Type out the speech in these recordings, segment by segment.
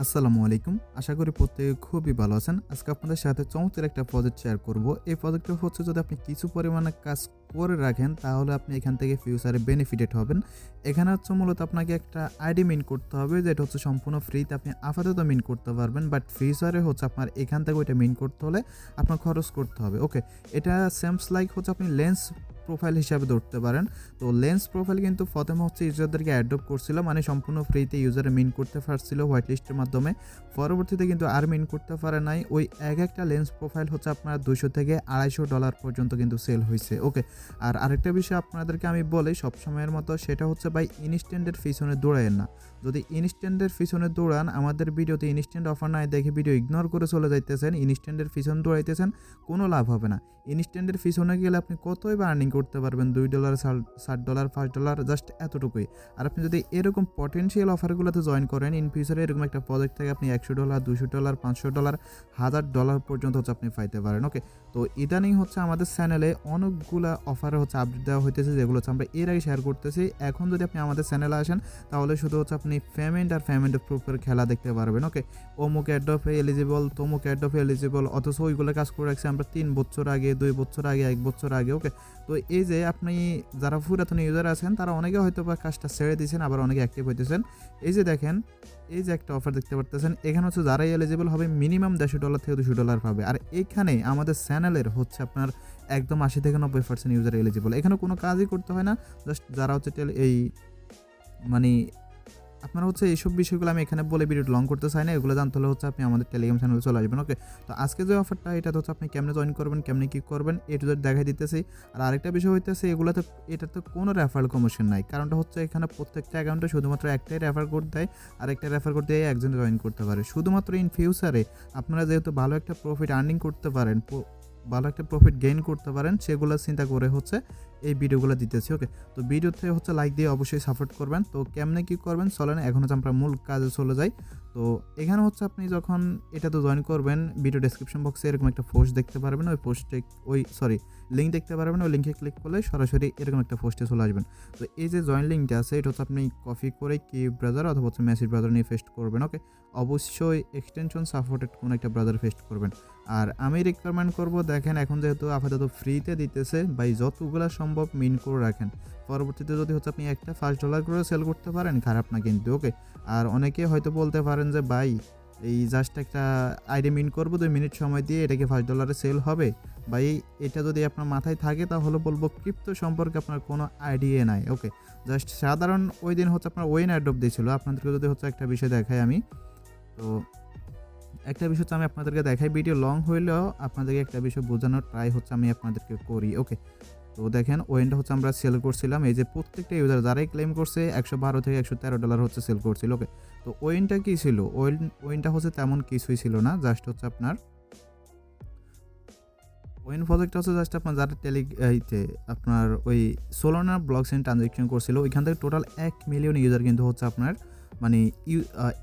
আসসালামু আলাইকুম। আশা করি প্রত্যেকে খুবই ভালো আছেন। আজকে আপনাদের সাথে চমৎকার একটা প্রজেক্ট শেয়ার করব। এই প্রজেক্টটা হচ্ছে যদি আপনি কিছু পরিমাণে কাজ করে রাখেন তাহলে আপনি এখান থেকে ফিউচারে বেনিফিটেড হবেন। এখানে হচ্ছে মূলত আপনাকে একটা আইডি মিন্ট করতে হবে যেটা হচ্ছে সম্পূর্ণ ফ্রিতে আপনি আপাতত মিন্ট করতে পারবেন। বাট ফিউচারে হচ্ছে আপনার এখান থেকে ওইটা মিন্ট করতে হলে আপনার খরচ করতে হবে। ওকে। এটা সেমস লাইক হচ্ছে আপনি লেন্স প্রোফাইল হিসাবে ধরতে পারেন। তো লেন্স প্রোফাইল কিন্তু প্রথমে হচ্ছে ইউজারদেরকে অ্যাডপ্ট করছিল, মানে সম্পূর্ণ ফ্রিতে ইউজারে মিন করতে পারছিল হোয়াইট লিস্টের মাধ্যমে। পরবর্তীতে কিন্তু আর মিন করতে পারে নাই। ওই একটা লেন্স প্রোফাইল হচ্ছে আপনার $200 থেকে $250 পর্যন্ত কিন্তু সেল হয়েছে। ওকে। আর আরেকটা বিষয় আপনাদেরকে আমি বলি সবসময়ের মতো, সেটা হচ্ছে ভাই ইনস্ট্যান্টের পিছনে দৌড়ায়েন না। যদি ইনস্ট্যান্টের পিছনে দৌড়ান, আমাদের ভিডিওতে ইনস্ট্যান্ট অফার নাই দেখে ভিডিও ইগনোর করে চলে যাইতেছেন, ইনস্ট্যান্টের পিছনে দৌড়াইতেছেন, কোনো লাভ হবে না। ইনস্ট্যান্টের পিছনে গেলে আপনি কতই বা আর্নিং করতে পারবেন, $2, $60, $5, জাস্ট এতটুকুই। আর আপনি যদি এরকম পটেনশিয়াল অফারগুলোতে জয়েন করেন, ইন ফিউচারে এরকম একটা প্রজেক্ট থেকে আপনি $100, $200, $500, $1000 পর্যন্ত হচ্ছে আপনি পাইতে পারেন। ওকে। তো ইদানিং হচ্ছে আমাদের চ্যানেলে অনেকগুলা অফারে হচ্ছে আপডেট দেওয়া হইতেছে, যেগুলো হচ্ছে আমরা এর আগে শেয়ার করতেছি। এখন যদি আপনি আমাদের চ্যানেলে আসেন তাহলে শুধু হচ্ছে আপনি পেমেন্টের প্রুফের খেলা দেখতে পারবেন। ওকে। অমুক অ্যাড্রপে এলিজিবল, তমুক অ্যাড্রপে এলিজিবল, অথচ ওইগুলো কাজ করে রাখছি আমরা 3 বছর আগে, 2 বছর আগে, 1 বছর আগে। ওকে। তো এই যে আপনি যারা পুরাতন ইউজার আছেন তারা অনেকে হয়তো বা কাজটা ছেড়ে দিয়েছেন, আবার অনেকে অ্যাক্টিভ হইতেছেন। এই যে দেখেন, এই যে একটা অফার দেখতে পারতেছেন, এখানে হচ্ছে যারাই এলিজিবল হবে মিনিমাম $150 থেকে $200 পাবে। আর এখানে আমাদের চ্যানেলের হচ্ছে আপনার একদম 80 থেকে 90% ইউজার এলিজিবল। এখানে কোনো কাজই করতে হয় না। জাস্ট যারা হচ্ছে এই মানে আপনারা হচ্ছে এইসব বিষয়গুলো আমি এখানে বলে ভিডিওটা লং করতে চাই না। এগুলো জানতে হলে হচ্ছে আপনি আমাদের টেলিগ্রাম চ্যানেলে চলে আসবেন। ওকে। তো আজকে যে অফারটা, এটা হচ্ছে আপনি কেমনে জয়েন করবেন, কেমনে কী করবেন, টু জেড দেখাই দিতেছি। আর আরেকটা বিষয় হইতেছে, এগুলোতে এটাতে কোনো রেফারেল কমিশন নাই। কারণটা হচ্ছে এখানে প্রত্যেকটা অ্যাকাউন্টে শুধুমাত্র একটাই রেফার কোড দেয়, আর একটা রেফার কোড দিয়ে একজন জয়েন করতে পারে। শুধুমাত্র ইন ফিউচারে আপনারা যেহেতু ভালো একটা প্রফিট আর্নিং করতে পারেন, ভালো একটা প্রফিট গেইন করতে পারেন, সেগুলো চিন্তা করে হচ্ছে এই ভিডিওগুলো দিতেছি। ওকে। তো ভিডিওতে হচ্ছে লাইক দিয়ে অবশ্যই সাপোর্ট করবেন। তো কেমনে কী করবেন চলেন এখন হচ্ছে আমরা মূল কাজে চলে যাই। তো এখানে হচ্ছে আপনি যখন এটাতে জয়েন করবেন, ভিডিও ডেসক্রিপশন বক্সে এরকম একটা পোস্ট দেখতে পারবেন, লিঙ্ক দেখতে পারবেন। ওই লিঙ্কে ক্লিক করলে সরাসরি এরকম একটা পোস্টে চলে আসবেন। তো এই যে জয়েন লিঙ্কটা আছে, এটা হচ্ছে আপনি কপি করে কি ব্রাউজার অথবা হচ্ছে মেসেজ ব্রাউজার নিয়ে পেস্ট করবেন। ওকে। অবশ্যই এক্সটেনশন সাপোর্টেড কোনো একটা ব্রাউজার পেস্ট করবেন। আর আমি রিকমেন্ড করব, দেখেন এখন যেহেতু আপাতত ফ্রিতে দিতেছে, ভাই যতগুলো সম্ভব মিন করে রাখেন। পরবর্তীতে যদি হচ্ছে আপনি একটা $5 করে সেল করতে পারেন, খারাপ না কিন্তু। ওকে। আর অনেকে হয়তো বলতে পারেন যে ভাই এই জাস্ট একটা আইডি মিন করবো, 2 মিনিট সময় দিয়ে এটা কি $5 সেল হবে? ভাই এটা যদি আপনার মাথায় থাকে তাহলে বলবো ক্রিপ্টো সম্পর্কে আপনার কোনো আইডিয়া নাই। ওকে। জাস্ট সাধারণ ওই দিন হচ্ছে আপনার ওয়েন অ্যাড্রপ দিয়েছিল। আপনাদেরকে যদি হচ্ছে একটা বিষয় দেখাই আমি, তো একটা বিষয় হচ্ছে আমি আপনাদেরকে দেখাই, ভিডিও লং হইলেও আপনাদেরকে একটা বিষয় বোঝানোর ট্রাই হচ্ছে আমি আপনাদেরকে করি। ওকে। তো দেখেন ওয়েনটা হচ্ছে আমরা সেল করছিলাম, এই যে প্রত্যেকটা ইউজার যারাই ক্লেম করছে $112 থেকে $113 হচ্ছে সেল করছিল। ওকে। তো ওয়েনটা কী ছিল, ওয়েনটা হচ্ছে তেমন কিছুই ছিল না, জাস্ট হচ্ছে আপনার ওয়েন প্রজেক্টটা হচ্ছে জাস্ট আপনার যারা আপনার ওই সোলানা ব্লকচেইন ট্রানজাকশন করছিল, ওইখান থেকে টোটাল 1 মিলিয়ন ইউজার কিন্তু হচ্ছে আপনার মানে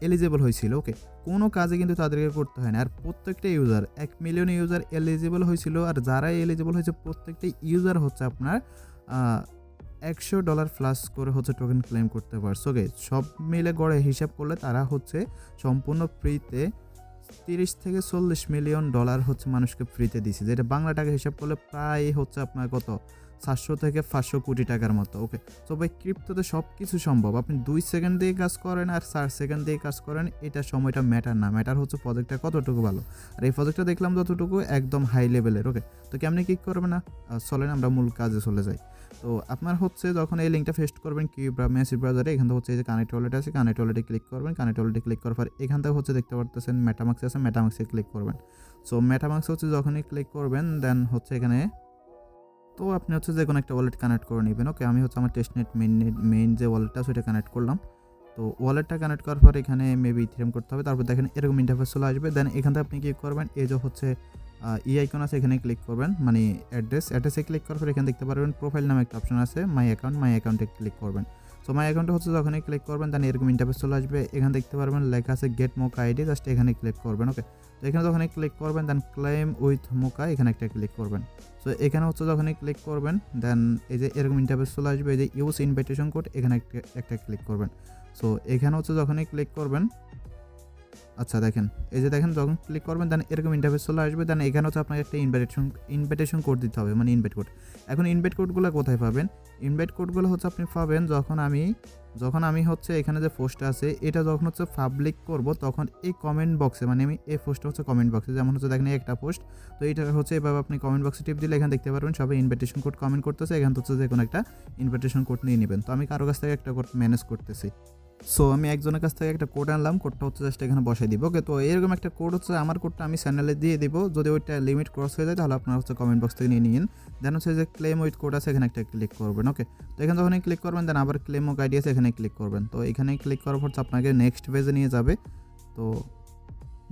এলিজিবল হয়েছিল। ওকে। কোনো কাজে কিন্তু তাদেরকে করতে হয় না। আর প্রত্যেকটা ইউজার 1 মিলিয়ন ইউজার এলিজিবল হয়েছিল। আর যারাই এলিজিবল হয়েছে প্রত্যেকটা ইউজার হচ্ছে আপনার $100 প্লাস করে হচ্ছে টোকেন ক্লেম করতে পারছে। ওকে। সব মিলে গড়ে হিসাব করলে তারা হচ্ছে সম্পূর্ণ ফ্রিতে $30 থেকে $40 মিলিয়ন হচ্ছে মানুষকে ফ্রিতে দিছে, যেটা বাংলা টাকা হিসাব করলে প্রায় হচ্ছে আপনার কত 700 থেকে 500 কোটি টাকার মতো। ওকে। তো ভাই ক্রিপ্টোতে সব কিছু সম্ভব। আপনি 2 সেকেন্ড দিয়ে কাজ করেন আর 4 সেকেন্ড দিয়ে কাজ করেন, এটা সময়টা ম্যাটার না, ম্যাটার হচ্ছে প্রজেক্টটা কতটুকু ভালো। আর এই প্রজেক্টটা দেখলাম যতটুকু একদম হাই লেভেলের। ওকে। তো কেমনি কি করবেন না, চলেন আমরা মূল কাজে চলে যাই। তো আপনার হচ্ছে যখন এই লিঙ্কটা পেস্ট করবেন কি মেসেজ ব্রাউজারে, এখান থেকে হচ্ছে এই যে কানেক্ট ওয়ালেট আছে, কানেক্ট ওয়ালেটে ক্লিক করবেন। কানেক্ট ওয়ালেটে ক্লিক করার পর এখান থেকে হচ্ছে দেখতে পারতেছেন মেটামাক্স আছে, মেটামাক্সে ক্লিক করবেন। সো মেটামাক্স হচ্ছে যখনই ক্লিক করবেন দেন হচ্ছে এখানে তো আপনি হচ্ছে যে কোনো একটা ওয়ালেট কানেক্ট করে নেবেন। ওকে। আমি হচ্ছে আমার টেস্টনেট মেইন যে ওয়ালেটটা সেটা কানেক্ট করলাম। তো ওয়ালেটটা কানেক্ট করার পর এখানে মেবি ইথেরিয়াম করতে হবে। তারপর দেখেন এরকম ইন্টারফেস চলে আসবে। দেন এখান থেকে আপনি কি করবেন, এই যে হচ্ছে আইকন আছে, এখানে ক্লিক করবেন, মানে অ্যাড্রেসে ক্লিক করার পর এখানে দেখতে পারবেন প্রোফাইল নামে একটা অপশন আছে, মাই অ্যাকাউন্টে ক্লিক করবেন। সো মাই অ্যাকাউন্টে হচ্ছে যখনই ক্লিক করবেন দেন এরকম ইন্টারফেস চলে আসবে। এখানে দেখতে পারবেন লেখা আছে গেট মোকা আইডি, জাস্ট এখানে ক্লিক করবেন। ওকে। তো এখানে যখনই ক্লিক করবেন দেন ক্লেম উইথ মোকা, এখানে একটা ক্লিক করবেন। সো এখানে হচ্ছে যখনই ক্লিক করবেন দেন এই যে এরকম ইন্টারফেস চলে আসবে, এই যে ইউজ ইনভাইটেশন কোড, এখানে একটা ক্লিক করবেন। সো এখানে হচ্ছে যখনই ক্লিক করবেন আচ্ছা দেখেন, এই যে দেখেন যখন ক্লিক করবেন দেন এরকম ইন্টারফেস চলে আসবে। দেন এখানে হচ্ছে আপনাকে একটা ইনভাইটেশন কোড দিতে হবে, মানে ইনভাইট কোড। এখন ইনভাইট কোডগুলো কোথায় পাবেন? ইনভাইট কোডগুলো হচ্ছে আপনি পাবেন যখন আমি হচ্ছে এখানে যে পোস্টটা আছে এটা যখন হচ্ছে পাবলিক করব, তখন এই কমেন্ট বক্সে, মানে আমি এই পোস্টটা হচ্ছে কমেন্ট বক্সে, যেমন হচ্ছে দেখেন একটা পোস্ট, তো এটা হচ্ছে এভাবে আপনি কমেন্ট বক্সে টিপ দিলে এখানে দেখতে পারবেন সবাই ইনভাইটেশন কোড কমেন্ট করতেছে। এখান হচ্ছে যে কোনো একটা ইনভাইটেশন কোড নিয়ে নেবেন। তো আমি কারো কাছ থেকে একটা কোড ম্যানেজ করতেছি। সো আমি একজনের কাছ থেকে একটা কোড আনলাম, কোডটা হচ্ছে জাস্ট এখানে বসাই দিব। ওকে, তো এরকম একটা কোড হচ্ছে আমার কোডটা আমি চ্যানেলে দিয়ে দিব। যদি ওইটা লিমিট ক্রস হয়ে যায় তাহলে আপনারা হচ্ছে কমেন্ট বক্স থেকে নিয়ে নিন। দেন হচ্ছে যে ক্লেম উইথ কোড আছে, এখানে একটা ক্লিক করবেন। ওকে, তো এখানে যখনই ক্লিক করবেন দেন আবার ক্লেম MOCA ID আছে, এখানে ক্লিক করবেন। তো এখানে ক্লিক করার পর আপনাকে নেক্সট পেজে নিয়ে যাবে। তো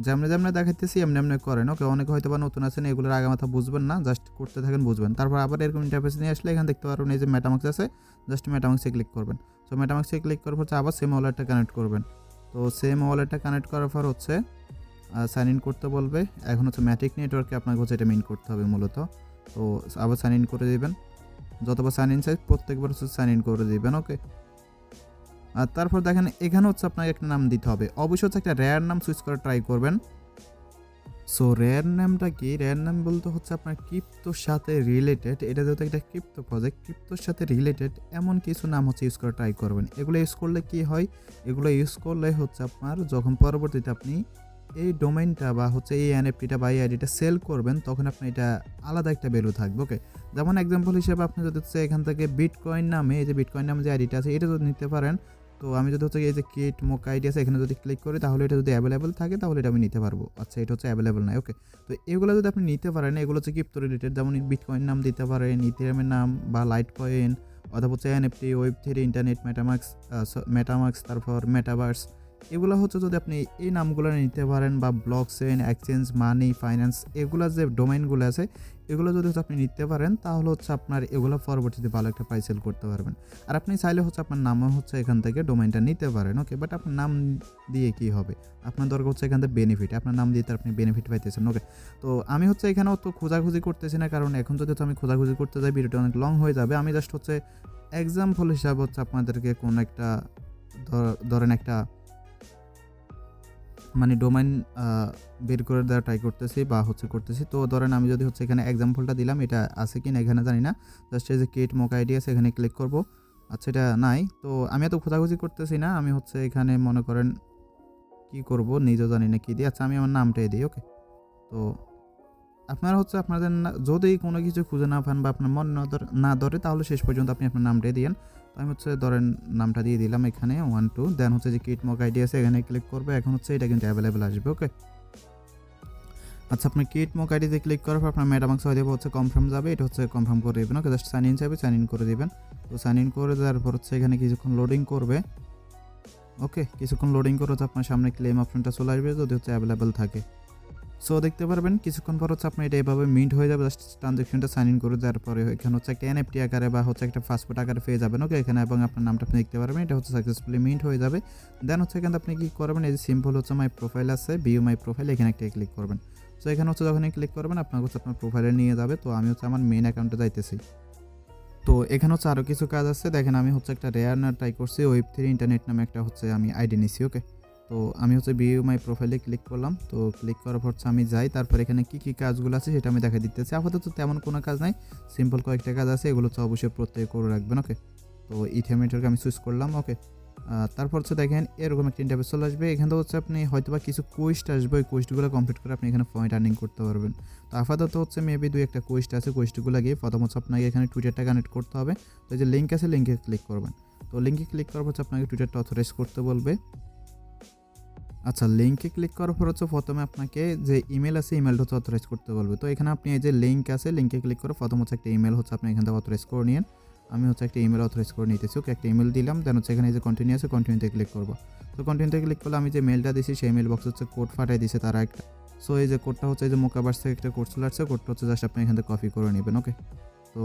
যেমনি দেখাইতেছি এমনি করেন। ওকে, অনেকে হয়তো বা নতুন আছেন, এগুলোর আগে মাথা বুঝবেন না, জাস্ট করতে থাকেন বুঝবেন। তারপর আবার এরকম ইন্টারফেস নিয়ে আসলে এখানে দেখতে পারবেন এই যে মেটামাক্স আছে, জাস্ট মেটামাক্সে ক্লিক করবেন। সো মেটামাক্সে ক্লিক করার পর আবার সেম ওয়ালেটটা কানেক্ট করবেন। তো সেম ওয়ালেটটা কানেক্ট করার পর হচ্ছে সাইন ইন করতে বলবে। এখন হচ্ছে ম্যাটিক নেটওয়ার্কে আপনাকে হচ্ছে এটা মিন করতে হবে মূলত। তো আবার সাইন ইন করে দিবেন, যতবার সাইন ইন চাই প্রত্যেকবার হচ্ছে সাইন ইন করে দিবেন। ওকে, আর তারপর দেখেন এখানে হচ্ছে আপনাকে একটা নাম দিতে হবে। অবশ্যই হচ্ছে একটা রেয়ার নাম চুজ করে ট্রাই করবেন। সো রেয়ার নামটা কি? রেয়ার নাম বলতে হচ্ছে আপনার ক্রিপ্টোর সাথে রিলেটেড, এটা যেহেতু একটা ক্রিপ্টো প্রজেক্ট, ক্রিপ্টোর সাথে রিলেটেড এমন কিছু নাম হচ্ছে ইউজ করে ট্রাই করবেন। এগুলো ইউজ করলে কি হয়? এগুলো ইউজ করলে হচ্ছে আপনার যখন পরবর্তীতে আপনি এই ডোমেইনটা বা হচ্ছে এই এনএফটিটা বা এই আইডিটা সেল করবেন, তখন আপনার এটা আলাদা একটা ভ্যালু থাকবে। ওকে, যেমন এক্সাম্পল হিসেবে আপনি যদি হচ্ছে এখান থেকে বিটকয়েন নামে, এই যে বিটকয়েন নামে যে আইডিটা আছে এটা যদি নিতে পারেন, তো আমি যদি হচ্ছে এই যে ক্রিয়েট MOCA ID আছে এখানে যদি ক্লিক করি তাহলে এটা যদি অ্যাভেলেবল থাকে তাহলে এটা আমি নিতে পারবো। আচ্ছা, এটা হচ্ছে অ্যাভেলেবল নাই। ওকে, তো এগুলো যদি আপনি নিতে পারেন, এগুলো হচ্ছে ক্রিপ্টো রিলেটেড, যেমন বিটকয়েন নাম দিতে পারেন, ইথেরিয়ামের নাম বা লাইট কয়েন, অথবা হচ্ছে এনএফটি, ওয়েব3, ইন্টারনেট, মেটামাক্স, তারপর মেটাভার্স, এগুলো হচ্ছে যদি আপনি এই নামগুলো নিতে পারেন, বা ব্লকচেইন, এক্সচেঞ্জ, মানি, ফাইন্যান্স, এগুলো যে ডোমেইনগুলো আছে এগুলো যদি হচ্ছে আপনি নিতে পারেন তাহলে হচ্ছে আপনার এগুলো পরবর্তীতে ভালো একটা প্রাইস সেল করতে পারবেন। আর আপনি চাইলে হচ্ছে আপনার নামও হচ্ছে এখান থেকে ডোমেইনটা নিতে পারেন। ওকে, বাট আপনার নাম দিয়ে কি হবে? আপনার দরকার হচ্ছে এখান থেকে বেনিফিট, আপনার নাম দিয়ে তো আপনি বেনিফিট পাইতেছেন। ওকে, তো আমি হচ্ছে এখানে অত খোঁজাখুঁজি করতেছি না, কারণ এখন যদি হচ্ছে আমি খোঁজাখুঁজি করতে যাই ভিডিওটা অনেক লং হয়ে যাবে। আমি জাস্ট হচ্ছে এক্সাম্পল হিসাবে হচ্ছে আপনাদেরকে কোন একটা ধরেন একটা মানে ডোমেইন বের করে দেওয়া ট্রাই করতেছি বা হচ্ছে করতেছি। তো ধরেন আমি যদি হচ্ছে এখানে এক্সাম্পলটা দিলাম, এটা আছে কি না এখানে জানি না, জাস্ট এই যে ক্রিয়েট MOCA ID আছে এখানে ক্লিক করব। আচ্ছা, এটা নাই, তো আমি এত খোঁজাখুঁজি করতেছি না, আমি হচ্ছে এখানে মনে করেন কি করব নিজেও জানি না কি দিই। আচ্ছা, আমি আমার নামটাই দিই। ওকে, তো আপনারা হচ্ছে আপনাদের যদি কোনো কিছু খুঁজে না পান বা আপনার মন না ধরে তাহলে শেষ পর্যন্ত আপনি আপনার নামটাই দিয়েন। তো আমি হচ্ছে ধরেন নামটা দিয়ে দিলাম এখানে 1 2, দেন হচ্ছে যে ক্রিয়েট MOCA ID আছে এখানে ক্লিক করবে। এখন হচ্ছে এটা কিন্তু অ্যাভেলেবল আসবে। ওকে, আচ্ছা, আপনি ক্রিয়েট MOCA ID তে ক্লিক করার পর আপনার মেটামাক্স হয়ে যাবে হচ্ছে কনফার্ম যাবে, এটা হচ্ছে কনফার্ম করে দেবেন। ওকে, জাস্ট সাইন ইন যাবে, সাইন ইন করে দিবেন। তো সাইন ইন করে দেওয়ার পর হচ্ছে এখানে কিছুক্ষণ লোডিং করবে। ওকে, কিছুক্ষণ লোডিং করে হচ্ছে আপনার সামনে ক্লেম অপশনটা চলে আসবে যদি হচ্ছে অ্যাভেলেবল থাকে। সো দেখতে পারবেন কিছুক্ষণ পর হচ্ছে আপনার এটা এভাবে মিন্ট হয়ে যাবে। জাস্ট ট্রানজ্যাকশনটা সাইন ইন করে দেওয়ার পরে এখানে হচ্ছে একটা এনএফটি আকারে বা হচ্ছে একটা পাসপোর্ট আকারে পেয়ে যাবেন। ওকে, এখানে এবং আপনার নামটা আপনি দেখতে পারবেন, এটা হচ্ছে সাকসেসফুলি মিন্ট হয়ে যাবে। দেন হচ্ছে এখানে আপনি কি করবেন, এই যে সিম্পল হচ্ছে মাই প্রোফাইল আছে, ভিউ মাই প্রোফাইল, এখানে একটা ক্লিক করবেন। সো এখানে হচ্ছে যখনই ক্লিক করবেন আপনার হচ্ছে আপনার প্রোফাইলে নিয়ে যাবে। তো আমি হচ্ছে আমার মেইন অ্যাকাউন্টে যাইতেছি। তো এখানে হচ্ছে আরও কিছু কাজ আছে, দেখেন আমি হচ্ছে একটা রেয়ার না ট্রাই করছি, ওয়েব3 ইন্টারনেট নামে একটা হচ্ছে আমি আইডি নিছি। ওকে, তো আমি হচ্ছে ভিউ মাই প্রোফাইলে ক্লিক করলাম। তো ক্লিক করার পর হচ্ছে আমি যাই, তারপর এখানে কী কাজগুলো আছে সেটা আমি দেখা দিতেছি। আপাতত তেমন কোনো কাজ নাই, সিম্পল কয়েকটা কাজ আছে, এগুলো হচ্ছে অবশ্যই প্রত্যেকে করে রাখবেন। ওকে, তো ইথেরিয়ামটাকে আমি চুজ করলাম। ওকে, তারপর হচ্ছে দেখেন এরকম একটা ইন্টারফেস চলে আসবে। এখান থেকে হচ্ছে আপনি হয়তোবা কিছু কোয়েস্ট আসবে, ওই কোয়েস্টগুলো কমপ্লিট করে আপনি এখানে পয়েন্ট আর্নিং করতে পারবেন। তো আপাতত হচ্ছে মেবি 2-1টা কোয়েস্ট আছে, কোয়েস্টগুলো গিয়ে প্রথম হচ্ছে আপনাকে এখানে টুইটারটা কানেক্ট করতে হবে। তো এই যে লিঙ্ক আছে লিঙ্কে ক্লিক করবেন। তো লিঙ্কে ক্লিক করার পর হচ্ছে আপনাকে টুইটারটা অথরাইজ করতে বলবে। আচ্ছা, লিঙ্কে ক্লিক করার পর হচ্ছে প্রথমে আপনাকে যে ইমেল আছে ইমেলটা হচ্ছে অথরাইজ করতে বলবে। তো এখানে আপনি এই যে লিঙ্ক আছে লিঙ্কে ক্লিক করে প্রথম হচ্ছে একটা ইমেল হচ্ছে আপনি এখান থেকে অথরাইজ করে নিন। আমি হচ্ছে একটা ইমেল অথরাইজ করে নিতেছি। ওকে, একটা ইমেল দিলাম, দেন হচ্ছে এখানে এই যে কন্টিনিউ আছে কন্টিনিউতে ক্লিক করবো। তো কন্টিনিউতে ক্লিক করলে আমি যে মেলটা দিছি সেই মেল বক্সে হচ্ছে কোড ফাটাই দিছে তারা একটা। সো এই যে কোডটা হচ্ছে এই যে মোকাভার্স থেকে একটা কোড চলে আসছে, কোডটা হচ্ছে জাস্ট আপনি এখান থেকে কপি করে নেবেন। ওকে, তো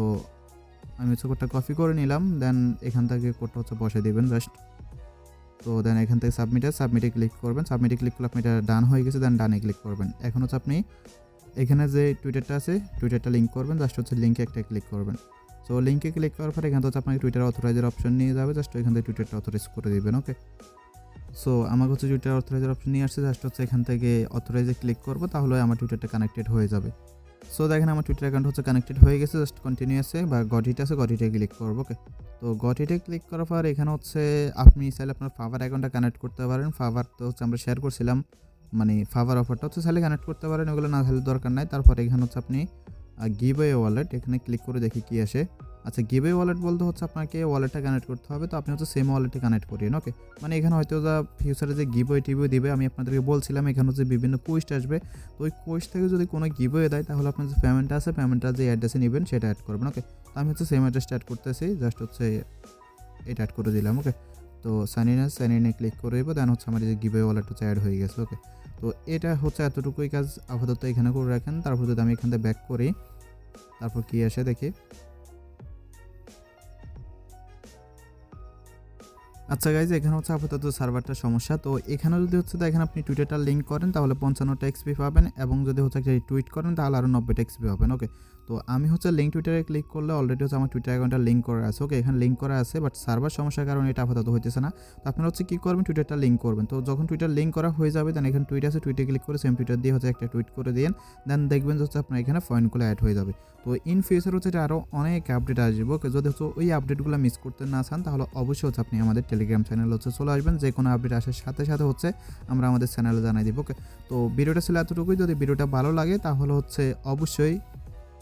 আমি হচ্ছে কোডটা কপি করে নিলাম, দেন এখান থেকে কোডটা হচ্ছে বসে দিবেন জাস্ট। তো দেন এখান থেকে সাবমিটে ক্লিক করবেন। সাবমিটে ক্লিক করলে আপনি এটা ডান হয়ে গেছে, দেন ডানে ক্লিক করবেন। এখন হচ্ছে আপনি এখানে যে টুইটারটা আছে টুইটারটা লিঙ্ক করবেন, জাস্ট হচ্ছে লিঙ্কে একটা ক্লিক করবেন। সো লিঙ্কে ক্লিক করার পর এখান থেকে হচ্ছে আপনাকে টুইটার অথরাইজের অপশন নিয়ে যাবে, জাস্ট এখান থেকে টুইটারটা অথরাইজ করে দিবেন। ওকে, সো আমার হচ্ছে টুইটার অথরাইজার অপশন নিয়ে আসছে, জাস্ট হচ্ছে এখান থেকে অথরাইজে ক্লিক করব, তাহলে আমার টুইটারটা কানেক্টেড হয়ে যাবে। সো দেখেন আমার টুইটার অ্যাকাউন্ট হচ্ছে কানেক্টেড হয়ে গেছে, জাস্ট কন্টিনিউ আছে বা গট ইট আছে, গট ইটে ক্লিক করব। ওকে, তো গট ইটে ক্লিক করার পর এখানে হচ্ছে আপনি চাইলে আপনার ফাভার অ্যাকাউন্টটা কানেক্ট করতে পারেন। ফাভার তো হচ্ছে আমরা শেয়ার করছিলাম, মানে ফাভার অফারটা হচ্ছে চাইলে কানেক্ট করতে পারেন, ওগুলো না চাইলে দরকার নাই। তারপরে এখানে হচ্ছে আপনি গিভওয়ে ওয়ালেট, এখানে ক্লিক করে দেখি কি আসে। আচ্ছা, গিভওয়ে ওয়ালেট বলতে হচ্ছে আপনাকে ওয়ালেটটা কানেক্ট করতে হবে, তো আপনি হচ্ছে সেম ওয়ালেটে কানেক্ট করিয়েন। ওকে, মানে এখানে হয়তো যা ফিউচারে যে গিভওয়ে টিভওয়ে দিবে, আমি আপনাদেরকে বলছিলাম এখানে হচ্ছে বিভিন্ন কোয়েস্ট আসবে, তো ওই কোয়েস্ট থেকে যদি কোনো গিভওয়ে দেয় তাহলে আপনার যে পেমেন্টটা আছে, পেমেন্টটা যে অ্যাড্রেসে নেবেন সেটা অ্যাড করবেন। ওকে, তো আমি হচ্ছে সেম অ্যাড্রেসটা অ্যাড করতেছি, জাস্ট হচ্ছে এটা অ্যাড করে দিলাম। ওকে, তো সাইন ইনে ক্লিক করে দেবো, দেন হচ্ছে আমার এই যে গিভওয়ে ওয়ালেট হচ্ছে অ্যাড হয়ে গেছে। ওকে, তো এটা হচ্ছে এতটুকুই কাজ আপাতত এখানে করে রাখেন। তারপর যদি আমি এখান থেকে ব্যাক করি, তারপর কি আসে দেখি। আচ্ছা গাইজ, এখানে হচ্ছে আপাতত সার্ভারটার সমস্যা। তো এখানে যদি হচ্ছে দেখেন আপনি টুইটারটা লিঙ্ক করেন তাহলে 55টা এক্সপি পাবেন, এবং যদি হচ্ছে একটা টুইট করেন তাহলে আরও 90টা এক্সপি পাবেন। ওকে, তো আমি হচ্ছে লিঙ্ক টুইটারে ক্লিক করলে অলরেডি হচ্ছে আমার টুইটার অ্যাকাউন্টটা লিঙ্ক করা আছে। ওকে, এখানে লিঙ্ক করা আছে, বাট সার্ভার সমস্যার কারণে এটা আপাতত হইতেছে না। তো আপনারা হচ্ছে কী করবেন, টুইটারটা লিঙ্ক করবেন। তো যখন টুইটার লিঙ্ক করা হয়ে যাবে, দেন এখানে টুইট আছে, টুইটে ক্লিক করে সেম টুইটার দিয়ে হচ্ছে একটা টুইট করে দিন, দেন দেখবেন যে হচ্ছে আপনার এখানে পয়েন্টগুলো অ্যাড হয়ে যাবে। তো ইন ফিউচার হচ্ছে এটা আরও অনেক আপডেট আসবে। ওকে, যদি হচ্ছে ওই আপডেটগুলো মিস করতে না চান তাহলে অবশ্যই হচ্ছে আপনি আমাদের টেলিগ্রাম চ্যানেল হচ্ছে চলে আসবেন, যে কোনো আপডেট আসার সাথে সাথে হচ্ছে আমরা আমাদের চ্যানেলে জানাই দিব। ওকে, তো ভিডিওটা ছিল এতটুকুই। যদি ভিডিওটা ভালো লাগে তাহলে হচ্ছে অবশ্যই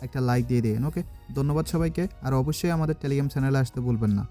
একটা লাইক দিয়ে দিন। ওকে, ধন্যবাদ সবাইকে, আর অবশ্যই আমাদের টেলিগ্রাম চ্যানেলে আসতে ভুলবেন না।